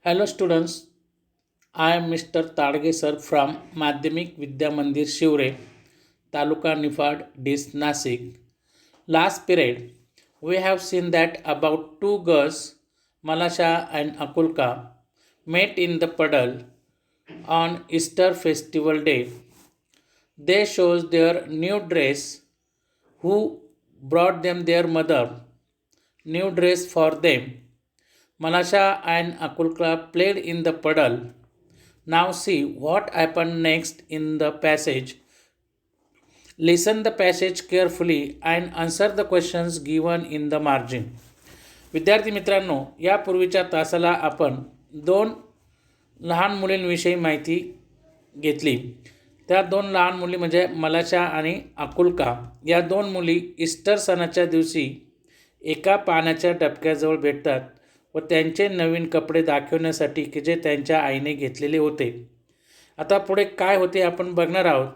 Hello students, I am Mr. Tadge sir from Madhyamik Vidya Mandir Shivre, Taluka Nifad, Dis Nasik. Last period, we have seen that about two girls, Malasha and Akulka, met in the puddle on Easter festival day. They chose their new dress, who brought them their mother, new dress for them. Malasha and Akulka played in the puddle. Now see what happened next in the passage. Listen the passage carefully and answer the questions given in the margin. विद्यार्थी मित्रांनो, यापूर्वीच्या तासाला आपण दोन लहान मुलींविषयी माहिती घेतली. त्या दोन लहान मुली म्हणजे मलाशा आणि अकुल्का. या दोन मुली ईस्टर सणाच्या दिवशी एका पाण्याच्या डबक्याजवळ भेटतात व त्यांचे नवीन कपडे दाखवण्यासाठी की जे त्यांच्या आईने घेतलेले होते. आता पुढे काय होते आपण बघणार आहोत.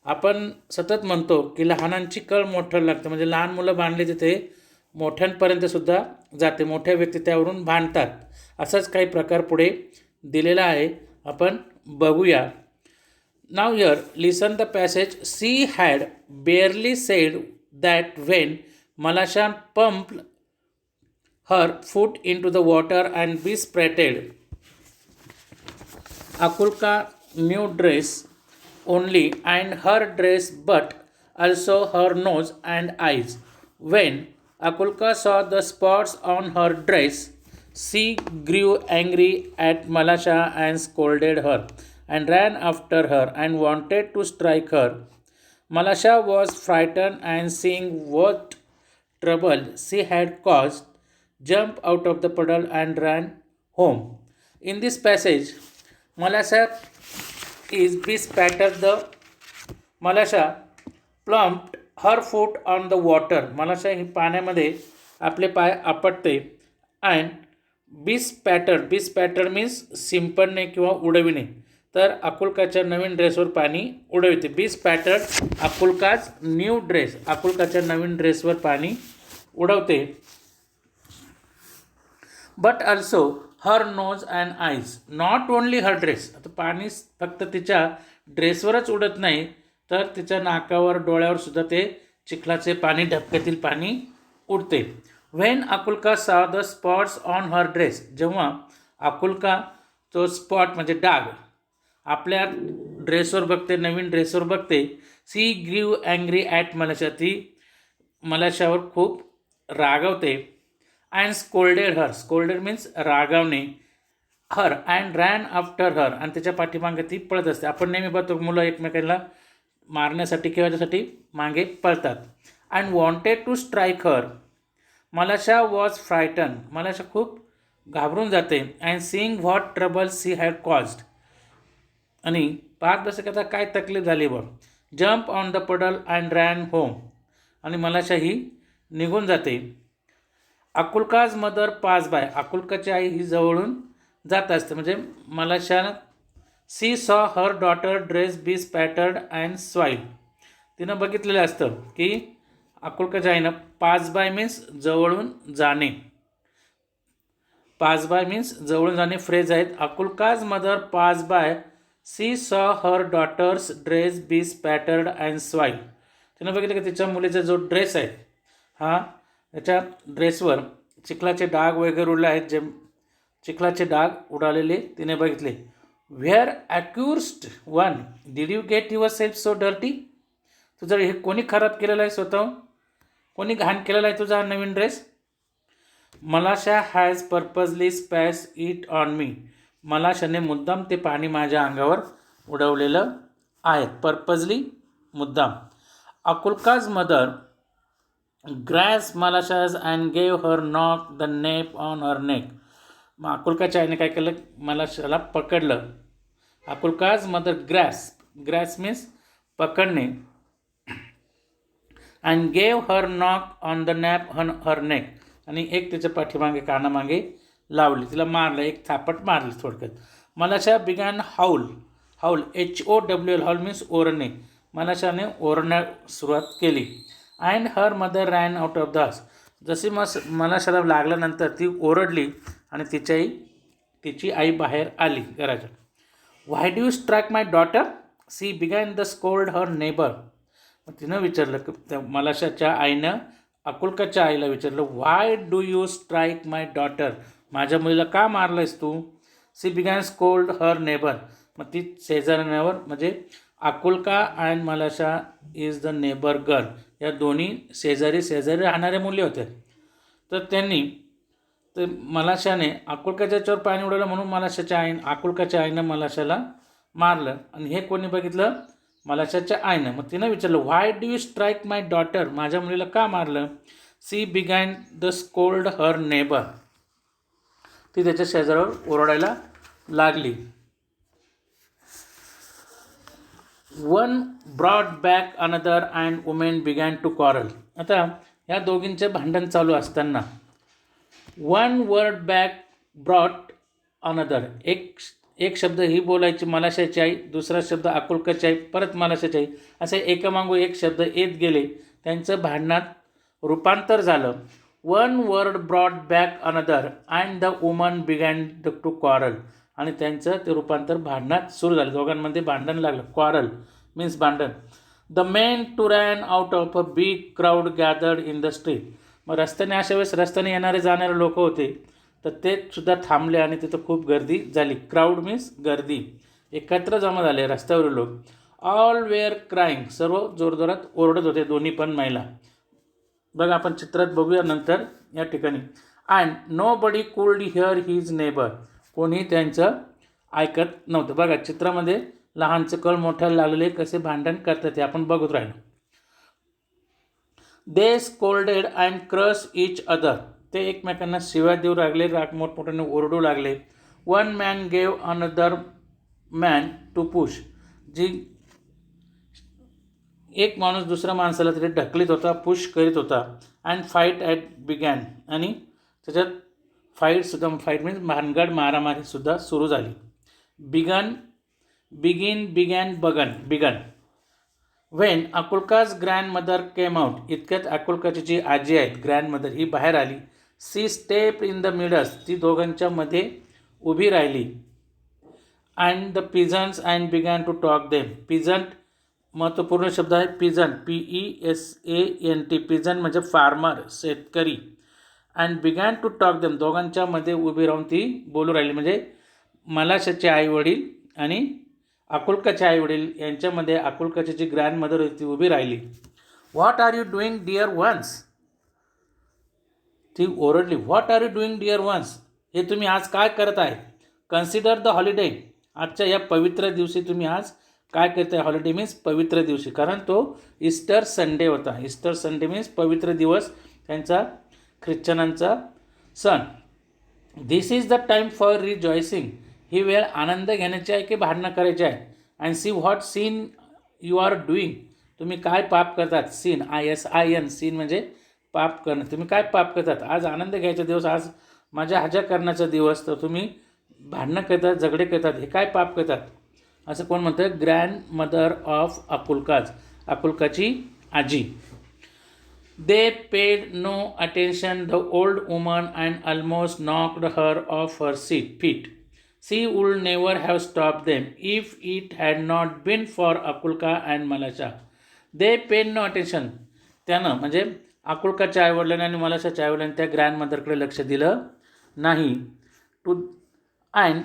आपण सतत म्हणतो की लहानांची कळ मोठं लागतं, म्हणजे लहान मुलं भांडले तिथे मोठ्यांपर्यंतसुद्धा जाते, मोठ्या व्यक्ती त्यावरून भांडतात. असाच काही प्रकार पुढे दिलेला आहे, आपण बघूया. Now here listen the passage. She had barely said that when Malasha pumped her foot into the water and besprattled Akulka's new dress only and her dress but also her nose and eyes. When Akulka saw the spots on her dress, she grew angry at Malasha and scolded her and ran after her and wanted to strike her. Malasha was frightened and seeing what trouble she had caused, jumped out of the puddle and ran home. In this passage, Malasha is bespattered the Malasha plumped her foot on the water. Malasha ही पाण्यामध्ये आपले पाय आपटते and bespattered means शिंपडणे किंवा उडविणे. तर अकुल्काच्या नवीन ड्रेसवर पाणी उडविते. bespattered अकुल्काज न्यू ड्रेस, अकुल्काच्या नवीन ड्रेसवर पाणी उडवते. But also her nose and eyes, not only her dress. आता पाणी फक्त तिच्या ड्रेसवरच उडत नाही, तर तिच्या नाकावर डोळ्यावर सुद्धा ते चिखलाचे पाणी, डबक्यातील पाणी उडते. व्हेन अकुल्का सा the spots on her dress, जेव्हा अकुल्का तो स्पॉट म्हणजे डाग आपल्या ड्रेसवर बघते, नवीन ड्रेसवर बघते. सी ग्रीव अँग्री ॲट मलाशा, ती मलाशावर खूप रागवते. And scolded her, scolded means रागावणे, her and ran after her, आणि त्याच्या पाठीमागे ती पळत असते. आपण नेहमी बघतो मुलं एकमेकांना मारण्यासाठी किंवा त्यासाठी मागे पळतात. And wanted to strike her, Malasha was frightened, Malasha खूप घाबरून जाते. And seeing what trouble she had caused, आणि पाहत बसे की आता काय तकलीफ झाली बघ. Jump on the puddle and ran home, आणि मलाशा ही निघून जाते. अकुल्काज मदर पास बाय, अकुल्काची आई ही जवळून जात असते, म्हणजे Malasha she saw her daughter dress bespattered and soiled, तिनं बघितलेलं असतं की अकुल्काच्या आईनं, पास बाय मीन्स जवळून जाणे, पास बाय मीन्स जवळून जाणे फ्रेज आहेत. Akulka's mother pass by she saw her daughter's dress bespattered and soiled, तिनं बघितलं की तिच्या मुलीचा जो ड्रेस आहे हा, त्याच्या ड्रेसवर चिखलाचे डाग वगैरे उडले आहेत, जे चिखलाचे डाग उडालेले तिने बघितले. Where accursed one, did you get yourself so dirty, तुझं हे कोणी खराब केलेलं आहे, स्वतः कोणी घाण केलेला आहे तुझा नवीन ड्रेस. Malasha has purposely splash it on me, मलाशाने मुद्दाम ते पाणी माझ्या अंगावर उडवलेलं आहे, पर्पजली मुद्दाम. Akulka's mother grasp Malasha's and gave her knock the nape on her neck, मग अकुल्काच्या आईने काय केलं, मलाशाला पकडलं. अकुल्काज मदर ग्रॅस मीन्स पकडणे, and gave her knock on the nape on her neck, आणि एक तिच्या पाठीमागे कानामागे लावली, तिला मारलं, एक थापट मारली थोडक्यात. मलाशा begin haulm HOWL, haulm means ओरडणे, मलाशाने ओरडण्यास सुरुवात केली. And her mother ran out of the house, जशी मलाशाला लागल्यानंतर ती ओरडली आणि तिच्याही तिची आई बाहेर आली घराच्या. Why do you strike my daughter, she began the scold her neighbour. मग तिनं विचारलं की त्या मलाशाच्या आईनं अकुल्काच्या आईला विचारलं, why do you strike my daughter, माझ्या मुलीला का मारलंयस तू. She began scold her neighbour. मग ती शेजाऱ्यावर म्हणजे Akulka and Malasha is the neighbour girl, या दोन्ही शेजारी राहणाऱ्या मुली होत्या. तर त्यांनी तर मलाशाने अकुल्काच्या याच्यावर पाणी उडवलं म्हणून अकुल्काच्या आईनं मलाशाला मारलं. आणि हे कोणी बघितलं, मलाशाच्या आईनं. मग तिनं विचारलं, why do you strike my daughter, माझ्या मुलीला का मारलं. She began the scold her neighbour. ती त्याच्या शेजारावर ओरडायला लागली. One brought back another and women began to quarrel. आता या दोघींचे भांडण चालू असताना one word back brought another, एक शब्द ही बोलायची मलाशाची आई, दुसरा शब्द अकुल्काची आई, परत मलाशाची आई, असे एकामागो एक शब्द येत गेले. त्यांचं भांडणात रूपांतर झालं. One word brought back another and the woman began to quarrel. आणि त्यांचं ते रूपांतर भांडणात सुरू झालं. दोघांमध्ये भांडण लागलं. क्वारल मीन्स भांडण. The men two ran out of a big crowd gathered in the street. मग रस्त्याने अशा वेळेस रस्त्याने येणारे जाणारे लोक होते, तर ते सुद्धा थांबले आणि तिथं खूप गर्दी झाली. क्राऊड मीन्स गर्दी, एकत्र जमा झाले रस्त्यावरील लोक. ऑल वेअर क्राईंग, सर्व जोरजोरात ओरडत होते, दोन्ही पण महिला. बघा आपण चित्रात बघूया नंतर या ठिकाणी. And nobody could hear his neighbour, कोणी त्यांचं ऐकत नव्हतं. बघा चित्रामध्ये लहानचं कळ मोठ्याला लागलेले कसे भांडण करतात ते आपण बघत राहिलो. They scolded and crush each other, ते एकमेकांना शिव्या देऊ लागले, मोठमोठ्याने ओरडू लागले. One man gave another man to push, जी एक माणूस दुसऱ्या माणसाला तरी ढकलीत होता, पुश करीत होता. अँड फाईट ॲट बिगॅन, आणि त्याच्यात फाईट मीन्स भानगड मारामारीसुद्धा सुरू झाली. Begun. Wien अकुल्काज grandmother came out, इतक्यात अकुल्काची जी आजी आहेत ग्रँडमदर ही बाहेर आली. See step in the midst, ती दोघांच्या मध्ये उभी राहिली. And the पिझन्स and began to talk them. Peasant महत्त्वपूर्ण शब्द आहे. पिझन PESANT, पिझन म्हणजे फार्मर शेतकरी. And began to talk them, दोघांच्या मध्ये उभी राहून ती बोलू राहिली. म्हणजे मलाशाचे आईवडील आणि अकुल्काचे आईवडील यांच्यामध्ये अकुल्काची जी ग्रँडमदर होती ती उभी राहिली. What are you doing dear ones, ती ओरडली. What are you doing dear ones, हे तुम्ही आज काय करत आहे. कन्सिडर द हॉलिडे, आजच्या या पवित्र दिवशी तुम्ही आज काय करताय. हॉलिडे मीन्स पवित्र दिवशी, कारण तो ईस्टर संडे होता. ईस्टर संडे मीन्स पवित्र दिवस, त्यांचा ख्रिश्चनांचा सण. This is the time for rejoicing, ही वेळ आनंद घेण्याची आहे की भांडणं करायची आहे. And see what sin you are doing, तुम्ही काय पाप करतात. सीन ISIN, सीन म्हणजे पाप करणं. तुम्ही काय पाप करतात. आज आनंद घ्यायचा दिवस, आज मजा करण्याचा दिवस, तर तुम्ही भांडणं करतात, झगडे करतात, हे काय पाप करतात. असं कोण म्हणतं. ग्रँडमदर ऑफ अकुल्काज, अकुल्काची आजी. They paid no attention the old woman and almost knocked her off her feet. She would never have stopped them if it had not been for Akulka and Malasha. They paid no attention. त्यानं म्हणजे अकुल्काच्या आईवडिलांनी आणि मलाशाच्या आईवडिलांनी त्या ग्रँडमदरकडे लक्ष दिलं नाही. And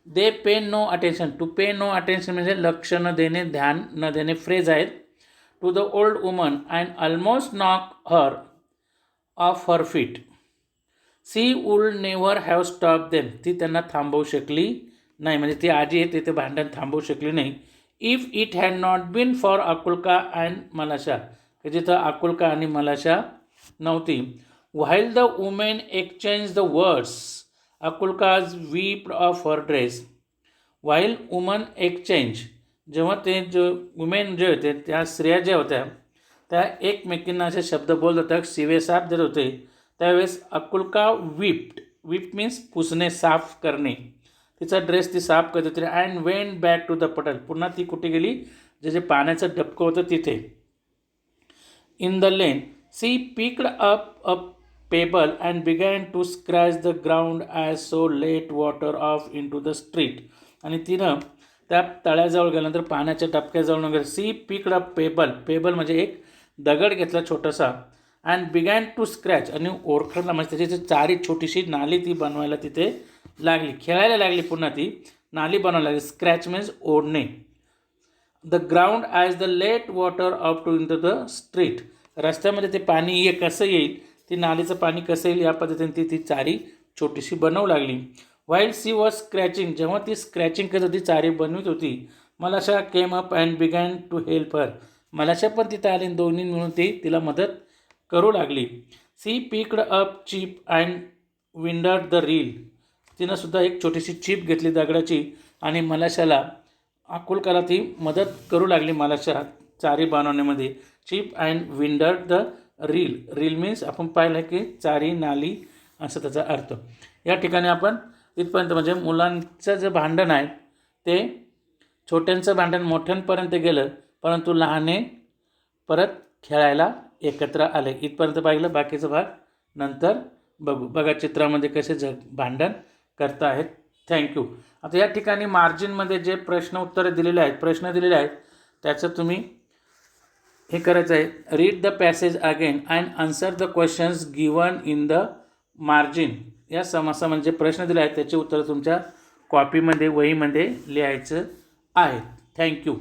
they pay no attention. To pay no attention म्हणजे लक्ष न देणे, ध्यान न देणे फ्रेज आहेत. To the old woman and almost knock her off her feet. She would never have stop them, ती त्यांना थांबवू शकली नाही. म्हणजे ती आजी आहे ते भांडण थांबवू शकली नाही. If it had not been for Akulka and Malasha, की जिथं अकुल्का आणि मलाशा नव्हती. While the women exchange the words Akulka's weep off her dress. While woman exchange, जेव्हा ते जो वुमेन जे होते त्या स्त्रिया ज्या होत्या त्या एकमेकींना असे शब्द बोलत होत्या, शिवेसाप देत होते. त्यावेळेस अकुल्का विप्ट मीन्स पुसणे, साफ करणे. तिचा ड्रेस ती साफ करत होती. And went back to the puddle, पुन्हा ती कुठे गेली, जे पाण्याचं डबकं होतं तिथे. In the lane she picked up pebble and began to scratch the ground as so let water off into the street. आणि तिनं त्या तळ्याजवळ गेल्यानंतर पाण्याच्या टपक्याजवळ वगैरे सी पिकड अ पेबल, पेबल म्हणजे एक दगड घेतला छोटासा, अँड बिगॅन टू स्क्रॅच आणि ओरखडला म्हणजे त्याची चारी छोटीशी नाली ती बनवायला तिथे लागली, खेळायला लागली, पुन्हा ती नाली बनवायला लागली. स्क्रॅच मीन्स ओढणे. The ground as the let water up to into the street. रस्त्यामध्ये ते पाणी कसं येईल, ती नालीचं पाणी कसं येईल या पद्धतीने ती चारी छोटीशी बनवू लागली. व्हाईल सी वॉज स्क्रॅचिंग, जेव्हा ती स्क्रॅचिंग करत होती, चारी बनवित होती, Malasha came up and began to help her. Malasha पण तिथं आली, दोन्ही मिळून तिला मदत करू लागली. She picked up chip and winded the reel. तिनं सुद्धा एक छोटीशी चिप घेतली दगडाची आणि मलाशाला अकुलकाला ती मदत करू लागली. मलाशा चारी बनवण्यामध्ये. Chip and winded the reel. Reel means आपण पाहिलं की चारी, नाली असं त्याचा अर्थ. या ठिकाणी आपण इथपर्यंत म्हणजे मुलांचं जे भांडण आहे ते छोट्यांचं भांडण मोठ्यांपर्यंत गेलं, परंतु लहाने परत खेळायला एकत्र आले. इथपर्यंत पाहिलं. बाकीचा भाग नंतर बघू. बघा चित्रामध्ये कसे भांडण करत आहेत. थँक्यू. आता या ठिकाणी मार्जिनमध्ये जे प्रश्न उत्तरं दिलेले आहेत, प्रश्न दिलेले आहेत, त्याचं तुम्ही हे करायचं आहे. Read the passage again and answer the questions given in the margin. या समासा म्हणजे प्रश्न दिले आहेत त्याचे उत्तर तुमच्या कॉपीमध्ये, वहीमध्ये लिहायचं आहे. थँक्यू.